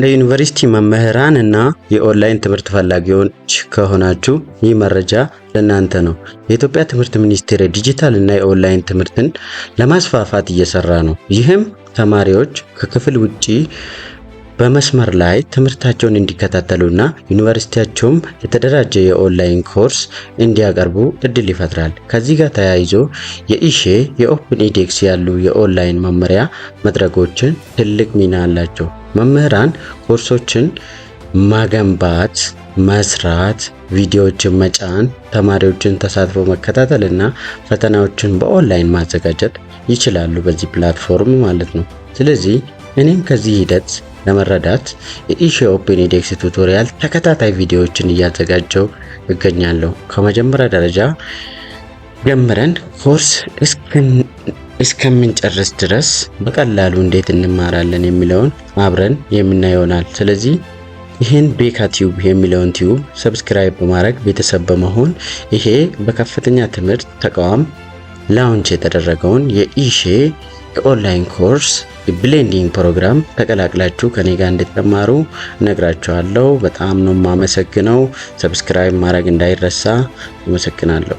ለዩኒቨርሲቲ መምህራን እና የኦንላይን ትምህርት ፈላጊዎች ከሆናችሁ ይህ መረጃ ለእናንተ ነው። የኢትዮጵያ ትምህርት ሚኒስቴር ዲጂታል እና የኦንላይን ትምህርትን ለማስፋፋት እየሰራ ነው። ይህም ተማሪዎች ከክፍል ውጪ በመስመር ላይ ትምህርታቸውን እንዲከታተሉና ዩኒቨርሲቲያቸውም የተደራጀ የኦንላይን ኮርስ እንዲያቀርቡ እድል ይፈጥራል። ከዚህ ጋር ተያይዞ የኢሼ የኦፕን ኢዴክስ ያሉ የኦንላይን መመሪያ መድረኮችን ትልቅ ሚና አላቸው። መምህራን ኮርሶችን ማገንባት፣ መስራት፣ ቪዲዮዎችን መጫን፣ ተማሪዎችን ተሳትፎ መከታተልና ፈተናዎችን በኦንላይን ማዘጋጀት ይችላሉ በዚህ ፕላትፎርም ማለት ነው። ስለዚህ እኔም ከዚህ ሂደት ለመረዳት የኢሼ ኦፕን ኢዴክስ ቱቶሪያል ተከታታይ ቪዲዮዎችን እያዘጋጀው እገኛለሁ። ከመጀመሪያ ደረጃ ጀምረን ኮርስ እስከምንጨርስ ድረስ በቀላሉ እንዴት እንማራለን የሚለውን አብረን የምናየው ይሆናል። ስለዚህ ይህን ቤካ ቲዩብ የሚለውን ቲዩብ ሰብስክራይብ በማድረግ ቤተሰብ በመሆን ይሄ በከፍተኛ ትምህርት ተቋም ላውንች የተደረገውን የኢሼ የኦንላይን ኮርስ ብሌንዲንግ ፕሮግራም ተቀላቅላችሁ ከኔ ጋር እንድትማሩ ነግራችኋለሁ። በጣም ነው የማመሰግነው። ሰብስክራይብ ማድረግ እንዳይረሳ። አመሰግናለሁ።